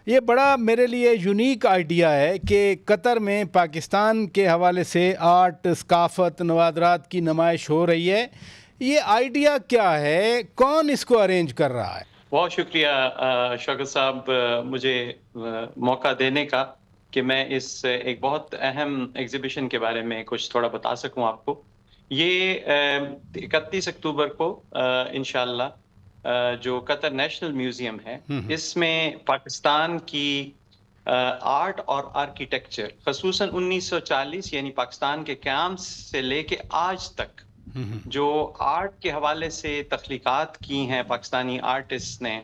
یہ بڑا میرے لیے یونیک آئیڈیا ہے کہ قطر میں پاکستان کے حوالے سے آرٹ، ثقافت، نوادرات کی نمائش ہو رہی ہے. یہ آئیڈیا کیا ہے؟ کون اس کو ارینج کر رہا ہے؟ بہت شکریہ شوکت صاحب مجھے موقع دینے کا کہ میں اس ایک بہت اہم ایگزیبیشن کے بارے میں کچھ تھوڑا بتا سکوں آپ کو. یہ 31 اکتوبر کو انشاءاللہ جو قطر نیشنل میوزیم ہے اس میں پاکستان کی آرٹ اور آرکیٹیکچر خصوصاً 1940 یعنی پاکستان کے قیام سے لے کے آج تک جو آرٹ کے حوالے سے تخلیقات کی ہیں پاکستانی آرٹسٹ نے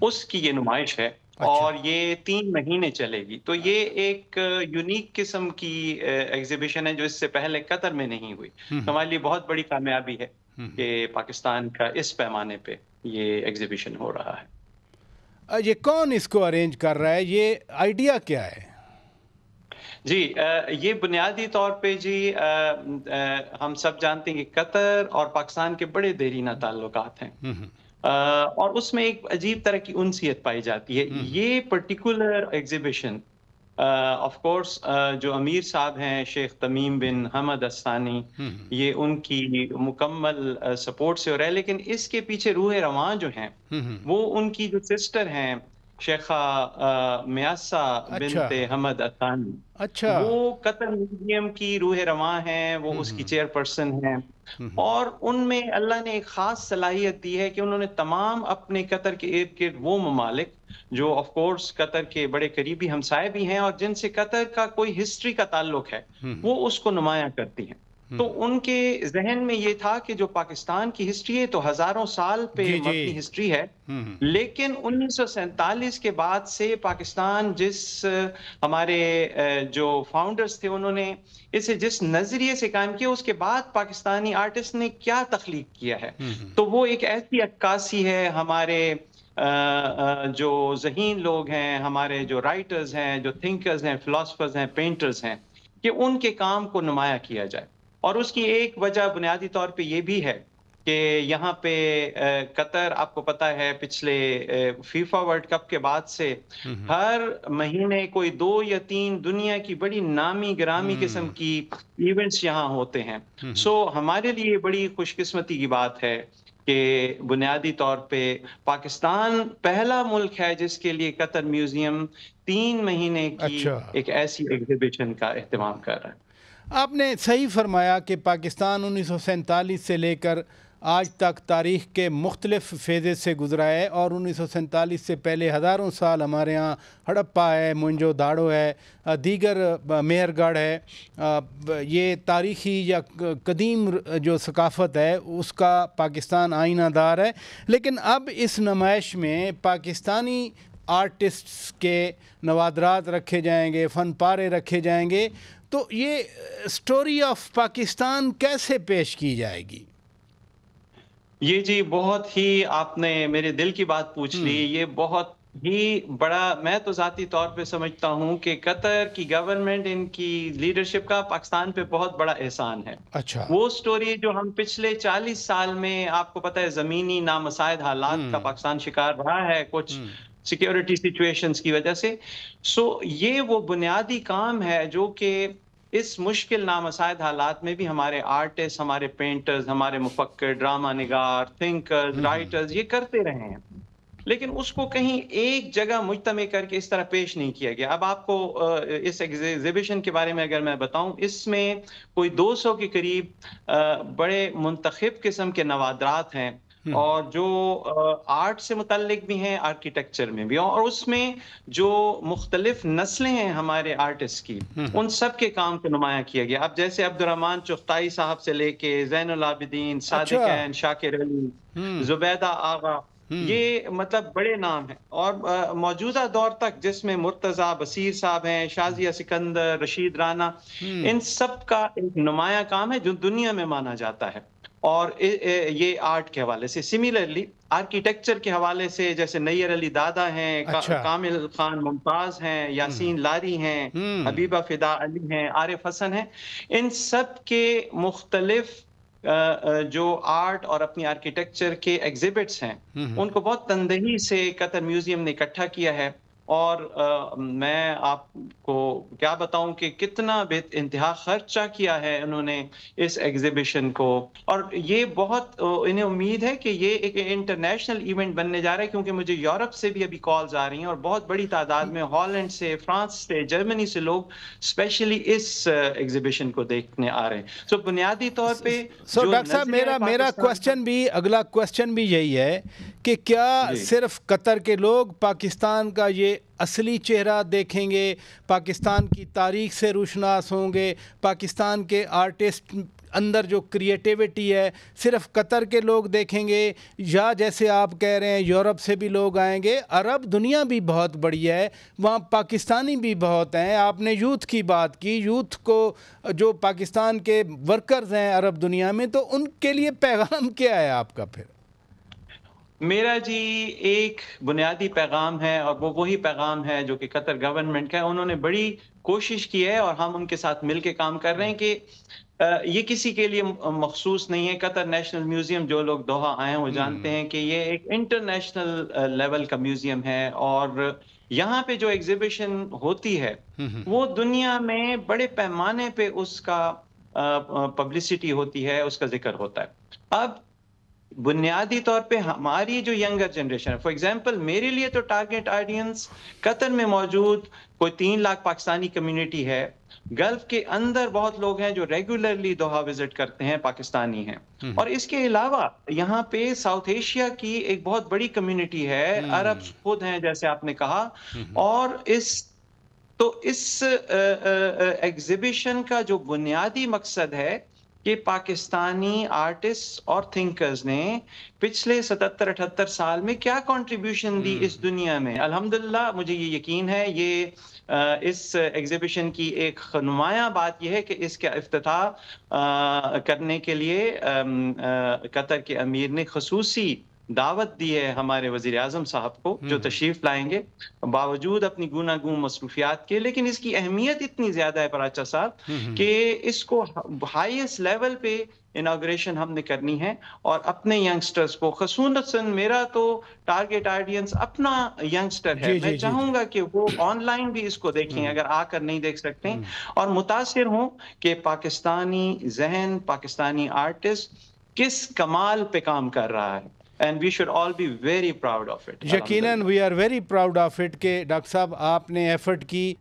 اس کی یہ نمائش ہے. اور یہ 3 مہینے چلے گی. تو یہ ایک یونیک قسم کی ایگزیبیشن ہے جو اس سے پہلے قطر میں نہیں ہوئی. ہمارے لیے بہت بڑی کامیابی ہے کہ پاکستان کا اس پیمانے پہ یہ ایگزیبیشن ہو رہا ہے. یہ کون اس کو ارینج کر رہا ہے؟ یہ آئیڈیا کیا ہے؟ جی یہ بنیادی طور پہ جی ہم سب جانتے ہیں کہ قطر اور پاکستان کے بڑے دیرینہ تعلقات ہیں اور اس میں ایک عجیب طرح کی انسیت پائی جاتی ہے. یہ پرٹیکولر ایگزیبیشن آف کورس جو امیر صاحب ہیں شیخ تمیم بن حمد الثانی یہ ان کی مکمل سپورٹ سے ہو رہا ہے. لیکن اس کے پیچھے روح رواں جو ہیں وہ ان کی جو سسٹر ہیں شیخہ میاسہ بنت حمد الثانی وہ قطر میوزیم کی روح رواں ہیں. وہ اس کی چیئر پرسن ہیں اور ان میں اللہ نے ایک خاص صلاحیت دی ہے کہ انہوں نے تمام اپنے قطر کے ارد گرد وہ ممالک جو آف کورس قطر کے بڑے قریبی ہمسائے بھی ہیں اور جن سے قطر کا کوئی ہسٹری کا تعلق ہے وہ اس کو نمایاں کرتی ہیں. تو ان کے ذہن میں یہ تھا کہ جو پاکستان کی ہسٹری ہے تو ہزاروں سال پہ مبنی ہسٹری ہے لیکن 1947 کے بعد سے پاکستان جس ہمارے جو فاؤنڈرز تھے انہوں نے اسے جس نظریے سے قائم کیا اس کے بعد پاکستانی آرٹسٹ نے کیا تخلیق کیا ہے تو وہ ایک ایسی عکاسی ہے. ہمارے جو ذہین لوگ ہیں ہمارے جو رائٹرز ہیں جو تھنکرز ہیں فلاسفرز ہیں پینٹرز ہیں کہ ان کے کام کو نمایاں کیا جائے. اور اس کی ایک وجہ بنیادی طور پہ یہ بھی ہے کہ یہاں پہ قطر آپ کو پتہ ہے پچھلے فیفا ورلڈ کپ کے بعد سے ہر مہینے کوئی 2 یا 3 دنیا کی بڑی نامی گرامی قسم کی ایونٹس یہاں ہوتے ہیں. سو ہمارے لیے بڑی خوش قسمتی کی بات ہے کہ بنیادی طور پہ پاکستان پہلا ملک ہے جس کے لیے قطر میوزیم 3 مہینے کی ایک ایسی ایگزیبیشن کا اہتمام کر رہا ہے. آپ نے صحیح فرمایا کہ پاکستان 1947 سے لے کر آج تک تاریخ کے مختلف فیزز سے گزرا ہے اور 1947 سے پہلے ہزاروں سال ہمارے ہاں ہڑپا ہے، موئنجو داڑو ہے، دیگر مہر گڑھ ہے. یہ تاریخی یا قدیم جو ثقافت ہے اس کا پاکستان آئینہ دار ہے. لیکن اب اس نمائش میں پاکستانی آرٹسٹس کے نوادرات رکھے جائیں گے، فن پارے رکھے جائیں گے. تو یہ سٹوری آف پاکستان کیسے پیش کی جائے گی؟ یہ جی بہت ہی آپ نے میرے دل کی بات پوچھ لی. یہ بہت ہی بڑا میں تو ذاتی طور پہ سمجھتا ہوں کہ قطر کی گورنمنٹ ان کی لیڈرشپ کا پاکستان پہ بہت بڑا احسان ہے. وہ سٹوری جو ہم پچھلے 40 سال میں آپ کو پتہ ہے زمینی نامساعد حالات کا پاکستان شکار رہا ہے کچھ سیکیورٹی سچویشنز کی وجہ سے. سو یہ وہ بنیادی کام ہے جو کہ اس مشکل نامساعد حالات میں بھی ہمارے آرٹسٹ ہمارے پینٹرز ہمارے مفکر ڈرامہ نگار تھنکرز رائٹرز یہ کرتے رہے ہیں لیکن اس کو کہیں ایک جگہ مجتمع کر کے اس طرح پیش نہیں کیا گیا. اب آپ کو اس ایگزیبیشن کے بارے میں اگر میں بتاؤں اس میں کوئی 200 کے قریب بڑے منتخب قسم کے نوادرات ہیں اور جو آرٹ سے متعلق بھی ہیں آرکیٹیکچر میں بھی اور اس میں جو مختلف نسلیں ہیں ہمارے آرٹسٹ کی ان سب کے کام کو نمایاں کیا گیا. اب جیسے عبدالرحمن چغتائی صاحب سے لے کے زین العابدین صادق عین شاکر علی زبیدہ آغا یہ مطلب بڑے نام ہیں اور موجودہ دور تک جس میں مرتضیٰ بصیر صاحب ہیں شازیہ سکندر رشید رانا ان سب کا ایک نمایاں کام ہے جو دنیا میں مانا جاتا ہے. اور یہ آرٹ کے حوالے سے سملرلی آرکیٹیکچر کے حوالے سے جیسے نیر علی دادا ہیں کامل خان ممتاز ہیں یاسین لاری ہیں حبیبہ فدا علی ہیں عارف حسن ہیں ان سب کے مختلف جو آرٹ اور اپنی آرکیٹیکچر کے ایگزیبٹس ہیں ان کو بہت تندہی سے قطر میوزیم نے اکٹھا کیا ہے اور میں آپ کو کیا بتاؤں کہ کتنا بے انتہا خرچہ کیا ہے انہوں نے اس ایگزیبیشن کو، اور یہ بہت انہیں امید ہے کہ یہ ایک انٹرنیشنل ایونٹ بننے جا رہا ہے، کیونکہ مجھے یورپ سے بھی ابھی کالز آ رہی ہیں اور بہت بڑی تعداد میں ہالینڈ سے، فرانس سے، جرمنی سے لوگ اسپیشلی اس ایگزیبیشن کو دیکھنے آ رہے ہیں۔ سو بنیادی طور پہ جو ڈاکٹر صاحب نظریہ میرا پاکستان اگلا کوشچن بھی یہی ہے کہ کیا جی صرف قطر کے لوگ پاکستان کا یہ اصلی چہرہ دیکھیں گے، پاکستان کی تاریخ سے روشناس ہوں گے، پاکستان کے آرٹسٹ اندر جو کریٹیوٹی ہے صرف قطر کے لوگ دیکھیں گے، یا جیسے آپ کہہ رہے ہیں یورپ سے بھی لوگ آئیں گے؟ عرب دنیا بھی بہت بڑی ہے، وہاں پاکستانی بھی بہت ہیں۔ آپ نے یوتھ کی بات کی، یوتھ کو جو پاکستان کے ورکرز ہیں عرب دنیا میں، تو ان کے لیے پیغام کیا ہے آپ کا پھر؟ میرا جی ایک بنیادی پیغام ہے، اور وہ وہی پیغام ہے جو کہ قطر گورنمنٹ کا ہے۔ انہوں نے بڑی کوشش کی ہے اور ہم ان کے ساتھ مل کے کام کر رہے ہیں کہ یہ کسی کے لیے مخصوص نہیں ہے۔ قطر نیشنل میوزیم، جو لوگ دوحہ آئے ہیں وہ جانتے ہیں کہ یہ ایک انٹرنیشنل لیول کا میوزیم ہے، اور یہاں پہ جو ایگزیبیشن ہوتی ہے وہ دنیا میں بڑے پیمانے پہ اس کا پبلسٹی ہوتی ہے، اس کا ذکر ہوتا ہے۔ اب بنیادی طور پہ ہماری جو ینگر جنریشن ہے، فار ایگزامپل میرے لیے تو ٹارگیٹ آڈینس قطر میں موجود کوئی 3 لاکھ پاکستانی کمیونٹی ہے۔ گلف کے اندر بہت لوگ ہیں جو ریگولرلی دوحہ وزٹ کرتے ہیں، پاکستانی ہیں، اور اس کے علاوہ یہاں پہ ساؤتھ ایشیا کی ایک بہت بڑی کمیونٹی ہے، عرب خود ہیں جیسے آپ نے کہا، اور اس ایگزیبیشن کا جو بنیادی مقصد ہے کہ پاکستانی آرٹسٹ اور تھنکرز نے پچھلے 77-78 سال میں کیا کنٹریبیوشن دی اس دنیا میں۔ الحمدللہ مجھے یہ یقین ہے، یہ اس ایگزیبیشن کی ایک نمایاں بات یہ ہے کہ اس کا افتتاح کرنے کے لیے قطر کے امیر نے خصوصی دعوت دی ہے ہمارے وزیر اعظم صاحب کو، جو تشریف لائیں گے باوجود اپنی گوناگون مصروفیات کے۔ لیکن اس کی اہمیت اتنی زیادہ ہے پراچا صاحب کہ اس کو ہائیسٹ لیول پہ اناگریشن ہم نے کرنی ہے، اور اپنے ینگسٹرز کو، خصوصاً میرا تو ٹارگیٹ آڈینس اپنا ینگسٹر ہے، میں چاہوں گا کہ وہ آن لائن بھی اس کو دیکھیں اگر آ کر نہیں دیکھ سکتے، اور متاثر ہوں کہ پاکستانی ذہن، پاکستانی آرٹسٹ کس کمال پہ کام کر رہا ہے۔ And we should all be very proud of it. یقیناً we are very proud of it کہ ڈاکٹر صاحب آپ نے ایفرٹ کی